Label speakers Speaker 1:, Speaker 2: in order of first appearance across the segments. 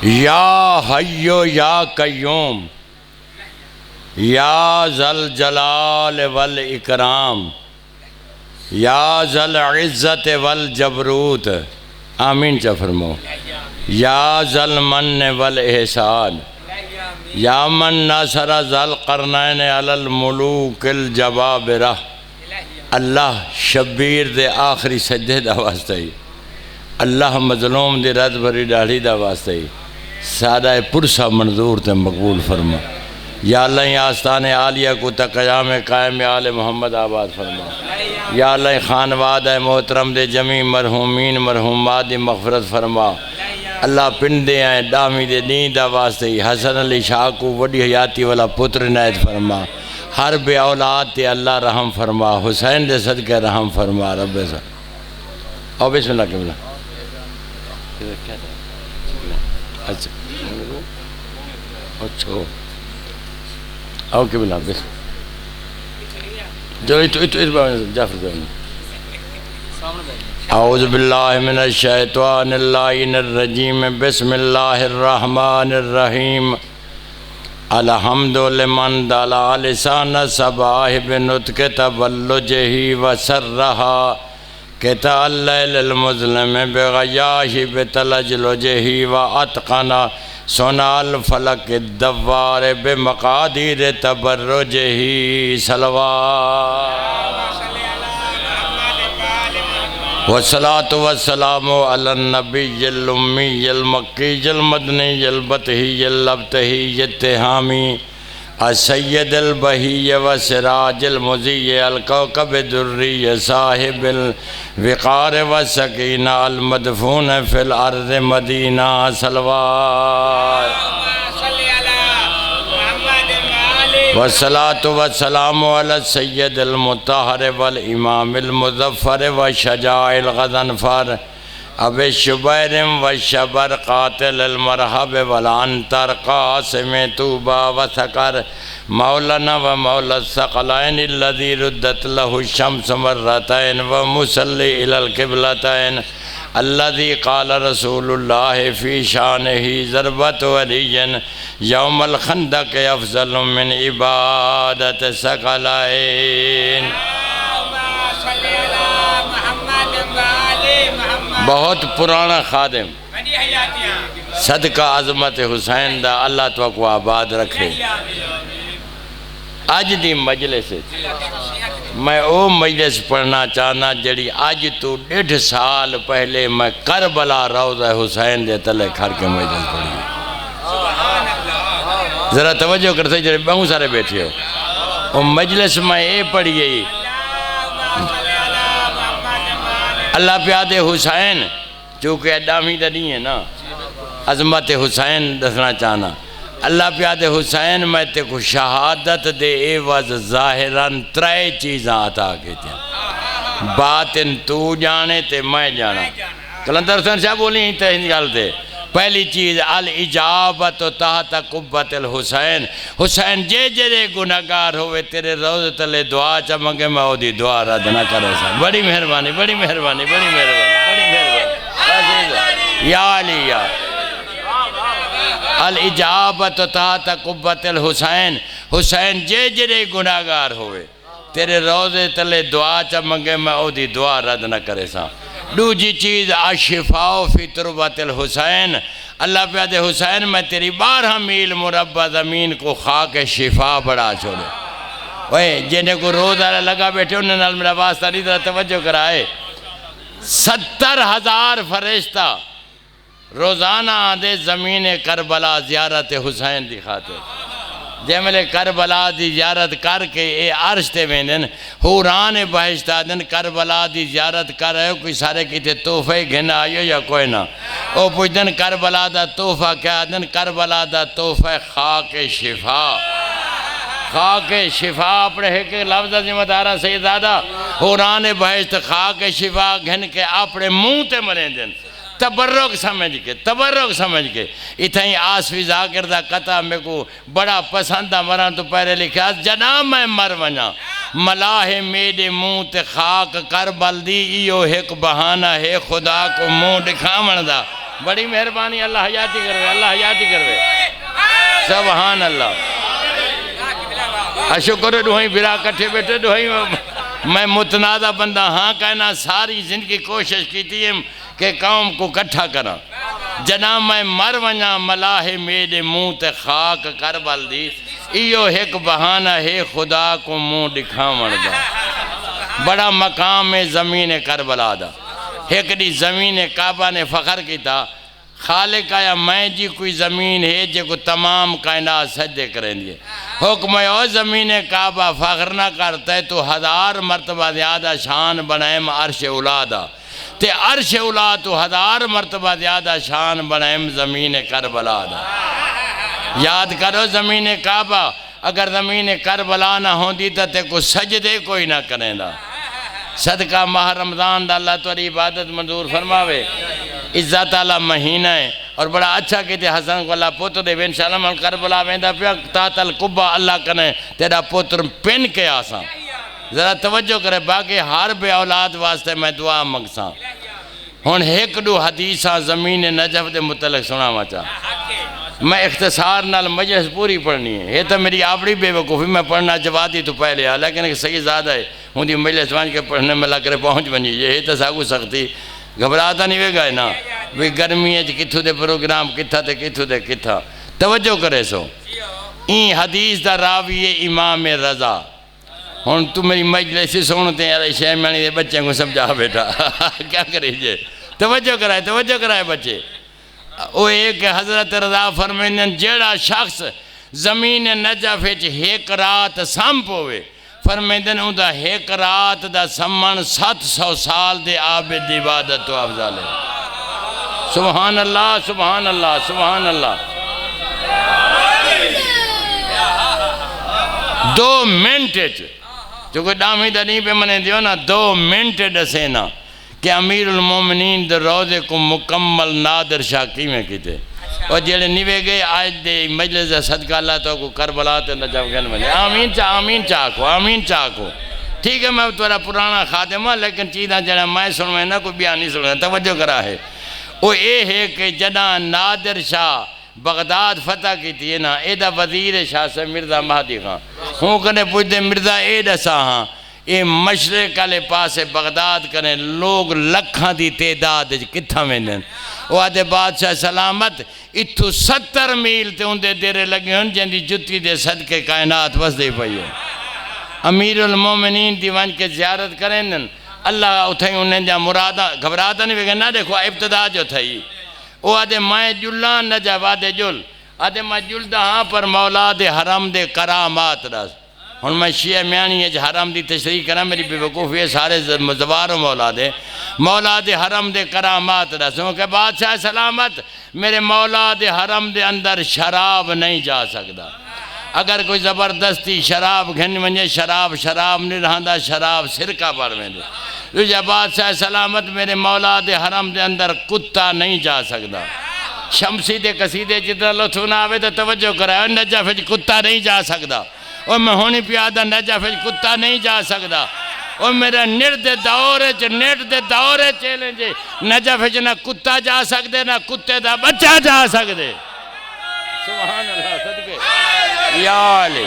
Speaker 1: یا حیو یا قیوم یا ذل جلال والاکرام یا ذل عزت والجبروت آمین چا فرمو یا ذل من والاحسان یا من ناصر ذل قرنین علی الملوک الجبابرہ اللہ شبیر دے آخری سجدے دا واسطہ ہی اللہ مظلوم دے رد بری ڈاڑھی دا واسطہ ہی سادہ پرسا منظور تے مقبول فرما یا اللہ یہ آستان عالیہ کو تا قیام قائم آل محمد آباد فرما یا اللہ خانواد محترم دے جمیع مرحومین مرحومات دی مغفرت فرما اللہ پندے آئیں ڈامی دے نیندہ واسطے ہی حسن علی شاہ کو وڈی حیاتی والا پتر نائد فرما ہر بے اولاد تے اللہ رحم فرما حسین دے صدقہ رحم فرما رب سے او بسم اللہ قبلہ اچھا اچھا او قبلہ بسم جو اس بار جعفر زمین اعوذ باللہ من الشیطان اللعین الرجیم بسم اللہ الرحمن الرحیم الحمد لمن دلا لسان صباح بنطق تبلجہی وسرہا کتا اللیل المظلم بغیاہ بتلجلجہی واتقن سنا الفلک الدوار بمقادیر تبرجہی صلوات والصلاة والسلام على النبي الأمي المكي المدني البطحي اللبتحي التهامي السيد البهي وسراج المزي الكوكب الدري صاحب الوقار والسكينة المدفون في الأرض مدينة صلوات والصلاة والسلام على السيد المطهر والإمام المظفر والشجاع الغضنفر أبي الشبير والشبر قاتل المرحب والعنتر قاسم توبة وثقر مولانا ومولا الثقلين الذي ردت له الشمس مرتين ومصلي إلى القبلتين الذي قال رسول الله في شانه ضربة ولي يوم الخندق أفضل من عبادة الثقلين بہت پرانا خادم صدقہ عظمت حسین دا اللہ تو کو آباد رکھے آج دی مجلس میں او مجلس پڑھنا چاہنا جڑی آج تو 1.5 سال پہلے میں کربلا روضہ حسین دے تلے کھار کے مجلس پڑھی ذرا توجہ کرتے جڑے بہت سارے بیٹھے ہو او مجلس میں اے پڑھی گئی اللہ پیاد حسین چونکہ ادامی دا نہیں ہے نا عظمت حسین دسنا چاہنا اللہ پیاد حسین میں تے کو شہادت دے عوض ظاہراً 3 چیزاں عطا کہتے ہیں باطن تو جانے تے میں جانا کلندر حسین صاحب بولی ہی تے ہندگال دے پہلی چیز الاجابت تحت قبت الحسین حسین جے جے گناہگار ہوئے تیرے روز تلے دعا چمنگے میں دی دعا رد نہ کرے سا بڑی مہربانی بڑی مہربانی بڑی مہربانی بڑی مہربانی یا علی یا الاجابت تحت قبت الحسین حسین جے جے گناہگار ہوئے تیرے روز تلے دعا چمنگے میں دی دعا رد نہ کرے سا دوجی چیز الشفاء فی تربت الحسین اللہ پیاد حسین میں تیری 12 میل مربع زمین کو خاک شفا بڑھا چھوڑے وے جنہیں کو روز لگا بیٹھے انہیں نال میرا واسطہ نہیں طرح توجہ کرائے 70,000 فرشتہ روزانہ آدھے زمین کربلا زیارت حسین دکھاتے جے ملے کربلا دی زیارت کر کے اے عرش تے ویندن حوران بہشت آدن کربلا دی زیارت کر رہے ہو کوئی سارے کیتے تحفے گھن آئیو یا کوئی نہ او پوچھدن کربلا دا تحفہ کیا آدن کربلا دا تحفہ خاک شفا خاک شفا اپنے ایک لفظ ذمہ دارہ سیدادہ حوران بہشت خاک شفا گھن کے اپنے منہ تے مرین تبرک سمجھ کے اتھائی آسوی ذاکر دا قطع میں کو بڑا پسندہ مران تو پہلے لکھا جناب میں مر ونجا ملاح میرے منہ تے خاک کربل دی ایو ایک بہانہ ہے خدا کو منہ دکھامن دا بڑی مہربانی اللہ حیاتی کروے اللہ حیاتی کروے سبحان اللہ شکر دوہیں برا کٹھے بیٹھے دوہیں میں متنازع بندہ ہاں کہنا ساری زندگی کوشش کی تھی کہ قوم کو کٹھا کرا جنا میں مر ونجا ملاح میرے منہ تے خاک کربل دی ایو ایک بہانہ ہے خدا کو منہ دکھاون دا بڑا مقام زمین کربلا دا ایک دی زمین کعبہ نے فخر کی تھا خالق آیا میں جی کوئی زمین ہے جے کو تمام کائنات سجدے کریں دیئے حکم او زمین کعبہ فخر نہ کرتا ہے تو 1000 مرتبہ زیادہ شان بنائم عرش اولادا تے عرش اولاد تو 1000 مرتبہ زیادہ شان بنائم زمین کربلا دا یاد کرو زمین کعبہ اگر زمین کربلا نہ ہوں دیتا تے کو سجدے کوئی نہ کریں دا صدقہ ماہ رمضان دا اللہ توری عبادت منظور فرماوے عزت اللہ مہینہ ہے اور بڑا اچھا کہتے حسن کو اللہ پوتر دے انشاءاللہ من کربلا ویندہ پیا تات القبہ اللہ کنے تیرا پوتر پین کے آساں ذرا توجہ کرے باقی ہر بے اولاد واسطے میں دعا مگساں ہون ایک دو حدیثاں زمین نجف دے متعلق سنا مچا میں اختصار نال مجلس پوری پڑھنی ہے یہ تو میری آپڑی بے وقوفی میں پڑھنا جواتی تو پہلے ہے لیکن ایک صحیح زیادہ ہے ہوں دی مجلس وانج کے پڑھنے میں لگ رہے پہنچ بنی یہ تو ساگو سختی گھبراتا نہیں ہوئے گئے نا بھی گرمی ہے کتھو دے پروگرام کتھا تے کتھو دے کتھا توجہ کرے سو این حدیث دا راوی امام رضا ہون تو میری مجلسی سنتے ہیں یار شیع مانی دے بچے کو سمجھا بیٹا کیا کریجے توجہ کرائے بچے وہ ایک حضرت رضا فرمائن جیڑا شخص زمین نجف وچ ایک رات سمپ ہوئے فرمائن اون دا ایک رات دا سمن 700 سال دے عابد عبادت و افضل ہے سبحان اللہ سبحان اللہ سبحان اللہ 2 منٹ جو کوئی ڈامی دا نہیں پہ منے دیو نا 2 منٹ ڈسینا کہ امیر المومنین در روزے کو مکمل نادر شاکی میں کیتے اور جیڑے نیوے گئے آج دے مجلس صدقہ اللہ تو کو کربلا تے نجف گن بنے آمین چاکو ٹھیک ہے میں تورا پرانا خادمہ لیکن چیزاں جڑا میں سنویں نا کوئی بیان نہیں سنویں توجہ کرا ہے وہ اے ہے کہ جنا نادر شاہ بغداد فتح کی تھی نا اے دا وزیر شاہ سے مرزا مہدی خان ہوں کنے پوچھتے مرزا اے دسا ہاں اے مشرق والے پاسے بغداد کرنے لوگ لکھاں دی تعداد کتھا میں دیں وہ آدھے بادشاہ سلامت اتھو 70 میل تے ان دے دیرے لگے ہن جن دی جتی دے صدقے کائنات بس دے پئی ہو امیر المومنین دیوان کے زیارت کریں اللہ اتھائی انہیں جا مرادہ گھبراتا نہیں بگے نہ دیکھو ابتدا جو تھائی وہ آدھے میں جلان نجف آدھے جل آدھے میں جل دا ہاں پر مولا دے حرم دے کرامات رس ہن میں شیعہ میانی ہے حرم دی تشریح کرنا میری بے وقوفی ہے سارے زباروں مولا دے حرم دے کرامات رسوں کہ بادشاہ سلامت میرے مولا دے حرم دے اندر شراب نہیں جا سکتا اگر کوئی زبردستی شراب گھن منجے شراب نہیں رہاندہ شراب سرکہ پر میں دے رجا بادشاہ سلامت میرے مولا دے حرم دے اندر کتا نہیں جا سکتا شمسی دے قصیدے جتنا لطف نہ آوے تو توجہ کرائے نجف کتا نہیں جا سکتا اور میں ہونی پیادہ نجف کتا نہیں جا سکتا اور میرا نرد دورے چیلنجے نجف نہ کتا جا سکتے نہ کتے دا بچہ جا سکتے سبحان اللہ صدقے یا علی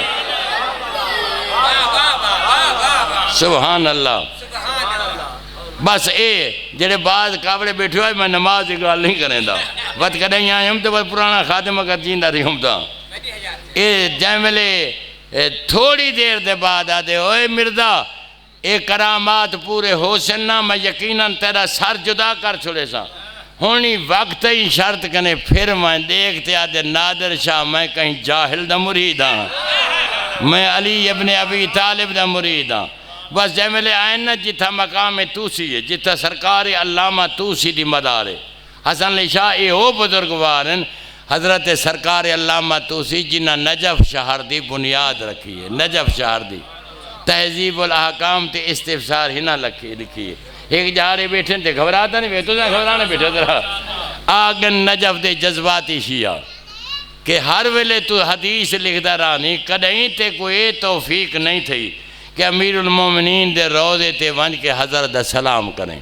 Speaker 1: سبحان اللہ بس اے جڑے بعض کابڑے بیٹھے ہوئے میں نماز کی گال نہیں کریں دا وقت کریں یہاں ہم تو بس پرانا خادم اگر جیندہ رہی ہم تا اے جیملے تھوڑی دیر دے بعد آدھے اوے مرزا اے کرامات پورے ہو سننا میں یقیناً تیرا سر جدا کر چھوڑے سا ہونی وقت ہی شرط کنے پھر میں دیکھتے آدھے نادر شاہ میں کہیں جاہل دا مرید ہاں میں علی ابن ابی طالب دا مرید ہاں بس جیملے آئین نا جتھا مقام توسی ہے جتھا سرکار علامہ توسی دی مدارے حسن علی شاہ اے ہو بزرگوارن حضرت سرکار علامہ توسی جنہ نجف شہر دی بنیاد رکھی ہے نجف شہر دی تہذیب الاحکام تے استفسار ہی نہ لکھی ہے ایک جہارے بیٹھے تھے گھبراتا نہیں بیٹھے تو گھبرانے بیٹھے تھا آگن نجف دے جذباتی شیعہ کہ ہر ویلے تو حدیث لکھتا رہانی کدہیں تے کوئی توفیق نہیں تھی کہ امیر المومنین دے روزے تے ونج کے حضرت سلام کریں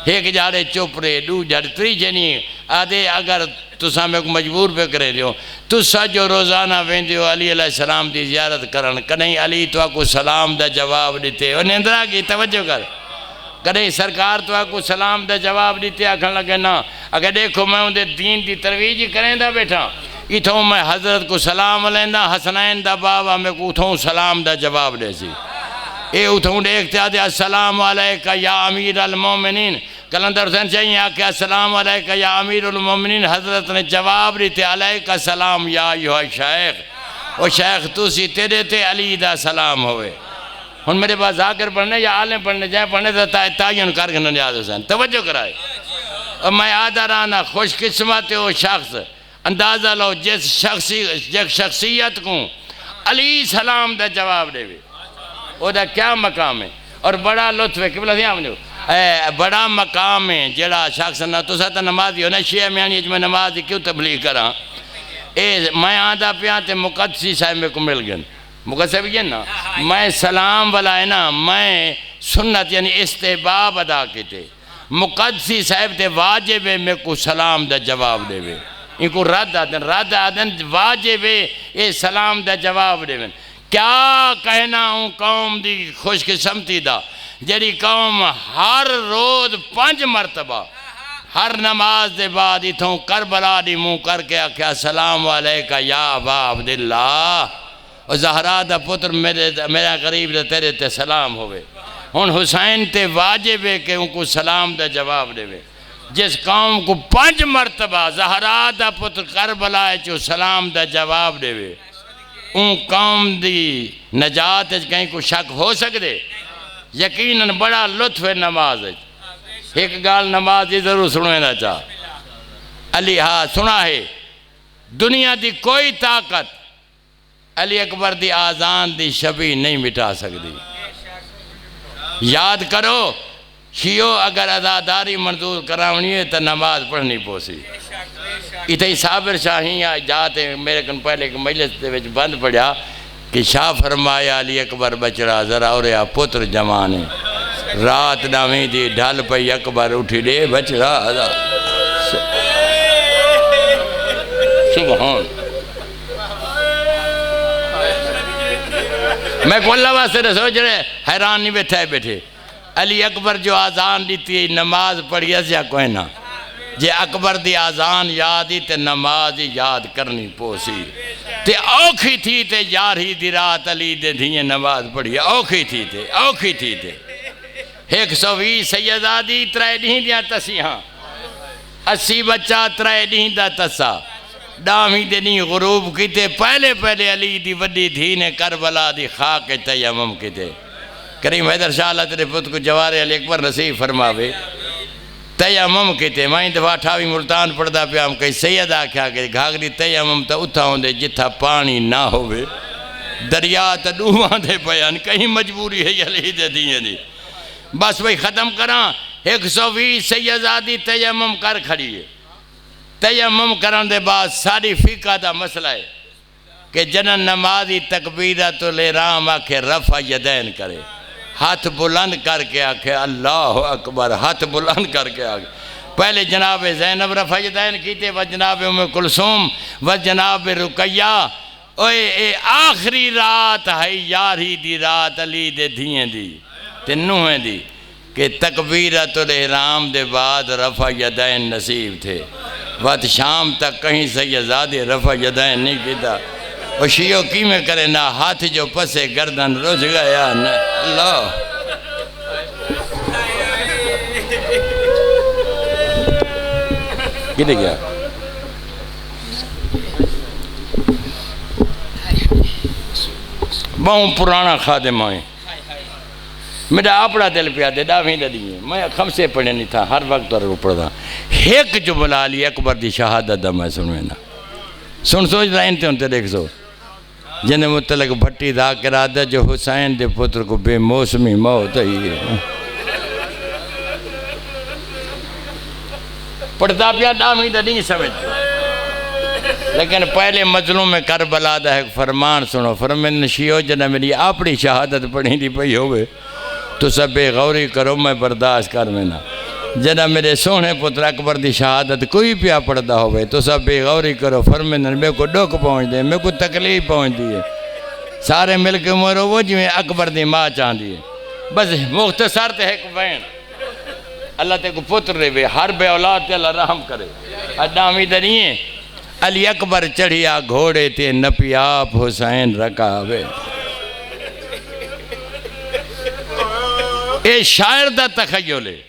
Speaker 1: ایک جارے چپ رہے دو جارے تری جنی آدھے اگر تسا میں کو مجبور پہ کرے دیو تسا جو روزانہ ویندیو علی علیہ السلام دی زیارت کرن کنہیں علی تو کو سلام دا جواب دیتے اور نیندرہ کی توجہ کر کنہیں سرکار تو کو سلام دا جواب دیتے آکھن لگے نا اگر دیکھو میں ان دے دین دی ترویجی کریں دا بیٹھا اتھوں میں حضرت کو سلام لیندہ حسنین دا بابا میں کو اتھوں سلام دا جواب دے سی اے اتھوں دیکھتے آدھے السلام علیکہ یا امیر المومنین کلندر حسین چاہیے آکے السلام علیکہ یا امیر المومنین حضرت نے جواب دیتے علیکہ السلام یا ایوہ شیخ او شیخ تو سی تیرے تے علی دا سلام ہوئے ہن میرے پاس ذاکر پڑھنے یا عالم پڑھنے جائیں پڑھنے تا تعین کر کے نیاز حسین توجہ کرائے اور میں آدھا رانا خوش قسمت ہو شخص اندازہ لو جس شخصیت کو علی سلام دا جواب دے بھی او دا کیا مقام ہے اور بڑا لطف ہے قبلہ دیا ہم بڑا مقام ہے جڑا شخص نہ تو ساتھ نمازی ہو نا شیعہ میانی اجمہ نمازی کیوں تبلیغ کرا میں آدھا پیانتے مقدسی صاحب میں کو مل گئن مقدس صاحب یہ نا میں سلام والا ہے نا میں سنت یعنی استحباب ادا کیتے مقدسی صاحب تے واجب ہے میں کو سلام دا جواب دے بے ان کو رد آدن واجب ہے یہ سلام دا جواب دے بے کیا کہنا ہوں قوم دی خوش قسمتی دا جڑی قوم ہر روز 5 مرتبہ ہر نماز دے بعد اتھوں کربلا دی منہ کر کے آکھیا السلام علیکہ یا ابا عبداللہ اور زہرا دا پتر میرا غریب دے تیرے تے سلام ہوئے ہن حسین تے واجب ہے کہ ان کو سلام دا جواب دے جس قوم کو 5 مرتبہ زہرا دا پتر کربلا ہے جو سلام دا جواب دے ان قوم دی نجات کہیں کو شک ہو سکتے یقیناً بڑا لطف ہے نماز ایک گال نماز ضرور سنوے نہ چاہ علی ہاں سنا ہے دنیا دی کوئی طاقت علی اکبر دی آزان دی شبی نہیں مٹا سکتی یاد کرو شیعو اگر عزاداری منظور کراونی ہے تو نماز پڑھنی پوسی اتھائی صابر شاہین جاتے میرے کن پہلے ایک مجلس دے وچ بند پڑھیا کہ شاہ فرمایا علی اکبر بچڑا ذرا اور یا پتر جمانے رات نامی دی ڈھال پئی اکبر اٹھی دے بچڑا سبحان میں کو اللہ واسطے نے سوچ رہے حیران نہیں بیٹھے علی اکبر جو آزان دیتی نماز پڑھی اس یا کوئی نہ جے اکبر دی آزان یادی تے نماز یاد کرنی پوسی تے اوکھی تھی تے یارہی دی رات علی دے دھیئے نماز پڑھی اوکھی تھی تے 120 سیدادی ترائے نہیں دیا تسی ہاں 80 بچہ ترائے نہیں دا تسا ڈامی دے نہیں غروب کی تے پہلے علی دی وڈی دھی نے کربلا دی خاک تیمم کی تے کریم حیدر شاہ اللہ تیرے پت کو جوار علی اکبر نصیب فرماوے تیمم کی تے میں دفعہ 28 ملتان پڑھدا پہ ہم کئی سید آکھا کہ گھاگری تیمم تا اتھا ہوں دے جتھا پانی نہ ہوئے دریا تا ڈوبان دے بیان کہیں مجبوری ہے علی دے دیئے دی بس بھئی ختم کران 120 سیدادی تیمم کر کھڑی ہے تیمم کرن دے بعد ساری فقہ دا مسئلہ ہے کہ جنن نمازی تکبیرۃ الاحرام آکھے رفع یدین کرے ہاتھ بلند کر کے آکھے اللہ اکبر ہاتھ بلند کر کے آکھے پہلے جناب زینب رفع یدین کیتے و جناب ام کلثوم و جناب رقیہ اے آخری رات ہے یارہی دی رات علی دے دھیئیں دی تنوہیں دی کہ تکبیرۃ الاحرام دے بعد رفع یدین نصیب تھے وقت شام تک کہیں سے یہ زیادہ رفع یدین نہیں کیتا اور شیعوں کی میں کرے نہ ہاتھ جو پسے گردن رج گیا اللہ کتے گیا بہت پرانا خادم آئیں میرا اپنا دل پیا دے ڈاویں دے دیئے میں خمسے پڑھے نہیں تھا ہر وقت اور پڑھا ایک جو بلا علی اکبر دی شہادت دا میں سنوے نا سوچ رہا انتے انتے دیکھ سو جنہیں متعلق بھٹی دا کرا دا جو حسین دے پتر کو بے موسمی موت ہی ہے پڑھتا پیا ڈاویں دے نہیں سمجھتے لیکن پہلے مظلوم میں کربلا دا ایک فرمان سنو فرمان شیعو جنہیں میری اپنی شہادت پڑھی دی پئی ہوئے تو سب بے غوری کرو میں برداشت کر میں نا جنا میرے سونے پتر اکبر دی شہادت کوئی پیا پڑھتا ہوئے تو سب بے غوری کرو فرمیندن میں کو ڈوک پہنچ دے میں کو تکلیف پہنچ دیئے سارے مل کے مرو وہ جی میں اکبر دی ماں چاہن دیئے بس مختصر تے ایک بین اللہ تے کو پتر رہے بے ہر بے اولاد تے اللہ رحم کرے ادامی دنیے علی اکبر چڑھیا گھوڑے تے نپی آپ حسین رکاوے اے شاعر دا تخیل ہے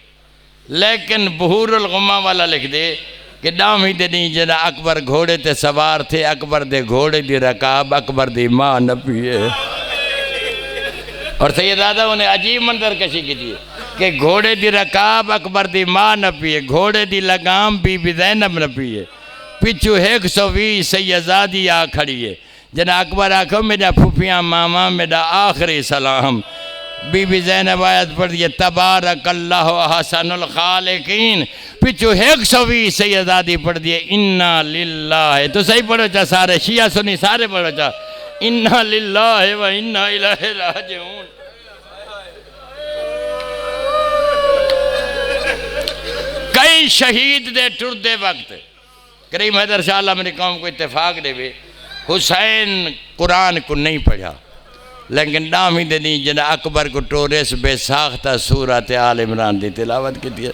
Speaker 1: لیکن بحور الغمہ والا لکھ دے کہ ڈامی دنی جنا اکبر گھوڑے تے سوار تھے اکبر دے گھوڑے دی رکاب اکبر دی ماں نپیے اور سیدادہ انہیں عجیب منظر کشی کی دیئے کہ گھوڑے دی رکاب اکبر دی ماں نپیے گھوڑے دی لگام بی بی زینب نپیے پچھو 120 سیدزادی آ کھڑیے جنا اکبر آکھو میرا پھوپیاں ماما میرا آخری سلام بی بی زینب آیت پڑھ دیئے تبارک اللہ احسن الخالقین پچھو 120 سیدزادی پڑھ دیئے انا للہ تو صحیح پڑھو چاہ سارے شیعہ سنی سارے پڑھو چاہ انا للہ و انا الہ راجعون کئی شہید دے ٹر دے وقت کریم حیدر شاہ اللہ میری قوم کو اتفاق دے بھی حسین قرآن کو نہیں پڑھا لیکن ڈامی دنی جنہ اکبر کو ٹوریس بے ساختہ سورت آل عمران دی تلاوت کی تھی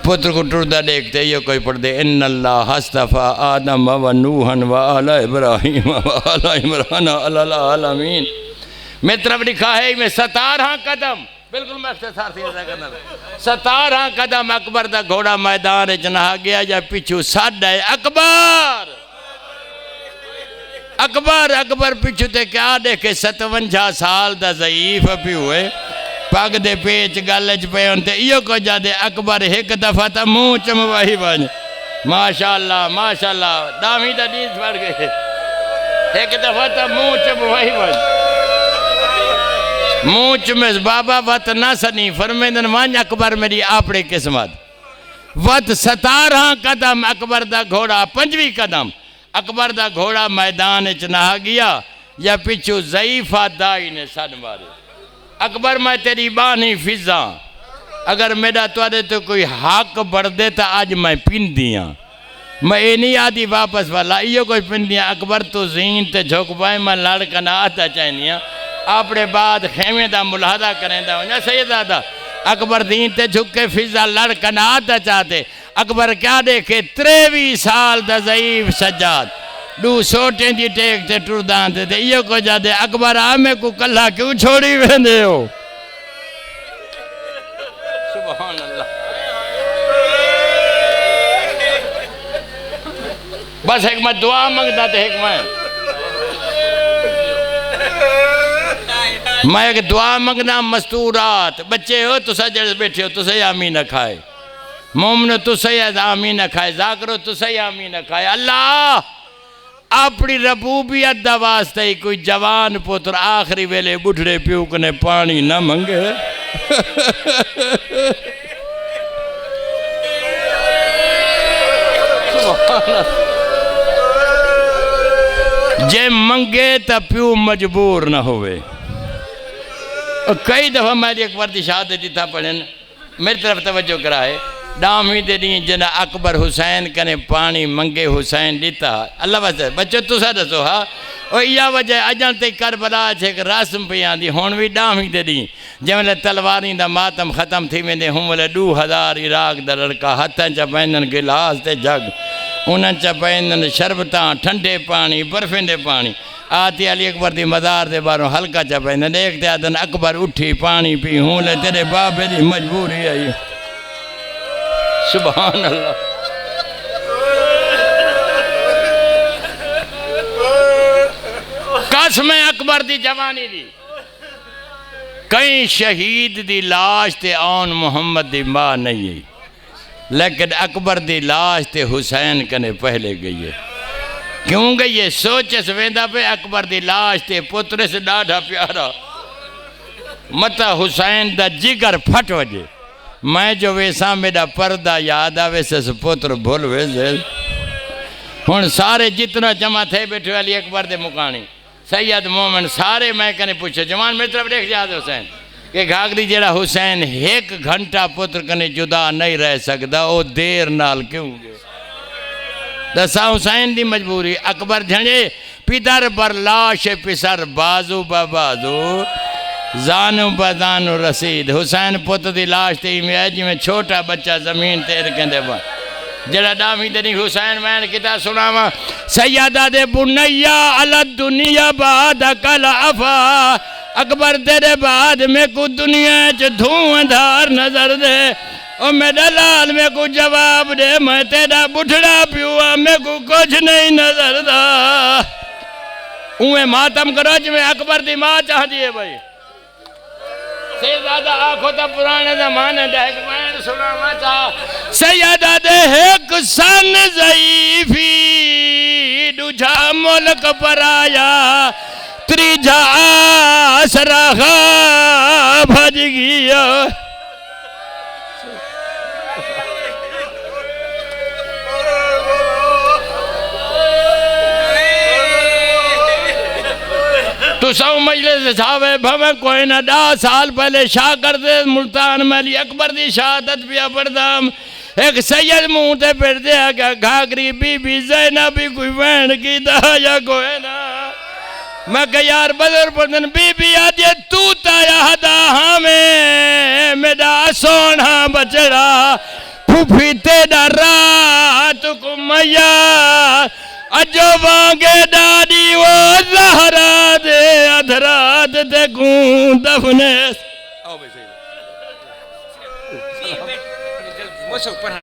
Speaker 1: پتر کو ٹردہ دیکھتے یہ کوئی پڑھ دے ان اللہ حصطفیٰ آدم و نوحن و آل ابراہیم و آل عمران علی العالمین میں طرف لکھا ہے میں 17 قدم بالکل میں اختصار سے ایسا کرنا 17 قدم اکبر دا گھوڑا میدان جنہا گیا یا پیچھو ساڑھا ہے اکبر اکبر اکبر پیچھو تے کیا دیکھے 57 سال دا ضعیف بھی ہوئے پاک دے پیچ گلج پہ انتے ایو کو جا دے اکبر ایک دفعہ تا منہ چمواہی بن ماشاءاللہ دامی دا دیز پڑھ گئے ایک دفعہ تا منہ چمواہی بن منہ چمز بابا وط نہ سنی فرمیدن وانج اکبر میری آپڑے قسمت وط 17 قدم اکبر دا گھوڑا 5 قدم اکبر دا گھوڑا میدان چنہا گیا یا پچھو ضعیفہ دائی نے سن مارے اکبر میں تیری بانی فضا اگر میرا تو کوئی حق بڑھ دیتا آج میں پین دیا میں نہیں آدھی واپس والا یہ کوئی پین دیا اکبر تو زین تے جھوک پائے میں لڑکنا آتا چاہنیا اپنے بعد خیمے دا ملاحظہ کریں دا ہوں سیدادہ اکبر دین تے جھک کے فضا لڑکنا آتا چاہتے اکبر کیا دیکھے 23 سال دا ضعیف سجاد دو سوٹیں دی ٹیک تے ٹردان تے یہ کو جا دے اکبر آمیں کو کلہ کیوں چھوڑی ویندے ہو سبحان اللہ بس ایک میں دعا مانگتا تھے ایک میں ایک دعا مانگنا مستورات بچے ہو تو سجڑ بیٹھے ہو تو سے آمین نہ کھائے مومن تو سے آمین نہ کھائے ذاکرو تو سے آمین نہ کھائے اللہ اپنی ربوبیت دا واسطہ ہی کوئی جوان پتر آخری ویلے بڑھڑے پیوک نے پانی نہ منگے جے منگے تا پیو مجبور نہ ہوئے کئی دفعہ میں ایک وردی شہادت دیتا پڑھیں میری طرف توجہ کرائے ڈامی دے دیں جنہ اکبر حسین کنے پانی منگے حسین دیتا اللہ واسطہ بچو تو سا دسو ہاں اور یہ وجہ اجان تے کربلا چھے کہ راسم پہ آندی ہونوی ڈامی دے دیں جملے تلوارین دا ماتم ختم تھی میں دے ہوں والے 2000 عراق دا لڑکا ہتھاں چا پہنن گلاس تے جگ انہاں چا پہنن شربتاں ٹھنڈے پانی برفیں دے پانی آتی علی اکبر دی مزار دے باروں ہلکا چا پہنن ایک تے آدن اکبر اٹھی پانی پی ہوں لے تیرے بابے دی مجبوری آئی سبحان اللہ قسم اکبر دی جوانی دی کئی شہید دی لاش تے آن محمد دی ماں نہیں ہے لیکن اکبر دی لاش تے حسین کنے پہلے گئی ہے کیوں گئی ہے سوچے سویندہ پہ اکبر دی لاش تے پتر سے ڈاڑھا پیارا متا حسین دا جگر پھٹ وجے میں جو ویسا میرا پردہ یاد آوے سے پتر بھول ویسے ہون سارے جتنا جمع تھے بیٹھے علی اکبر دے مکانی سید مومن سارے میں کنے پوچھے جوان میری طرف دیکھ جہاز حسین کہ گھاگری جڑا حسین ایک گھنٹہ پتر کنے جدا نہیں رہ سکتا او دیر نال کیوں گے دسا حسین دی مجبوری اکبر جھنجے پیدر پر لاش پسر بازو بازو زانو بازانو رسید حسین پتر دی لاش تی میں جی میں چھوٹا بچہ زمین تیر کندے با جڑا ڈامی دنی حسین میں کتا سناما سیدہ دے بنیا علی الدنیا بعد کل افا اکبر تیرے بعد میں کو دنیا چھ دھوئیں دھار نظر دے اور میرا لال میں کو جواب دے میں تیرا بٹھڑا پیوا میں کو کچھ نہیں نظر دا اوہیں ماتم کرو جو میں اکبر دی ماں چاہ دیئے بھائی سیدہ آنکھوں تا پرانے زمانے دے ایک میں سنا مچا سیدہ دے ایک سن ضعیفی دوجھا ملک پر آیا تریجھا آسرہ بھج گیا تو سو مجلس چھاوے بھویں کوئی نہ 10 سال پہلے شاہ کردے ملتان میں علی اکبر دی شہادت پیا پڑھدام ایک سید مونتے پھر دیا کہ گھاگری بی بی زینبی کوئی وین کی دا یا کوئی نہ میں کہ یار بدر پردن بی بی آدھے تو تایا دا ہمیں میرا سونا بچڑا پھوپھی تیڑا رات کو میا اجو وانگے ڈاڑی وہ زہرہ دے ادھرات تے کون دفنے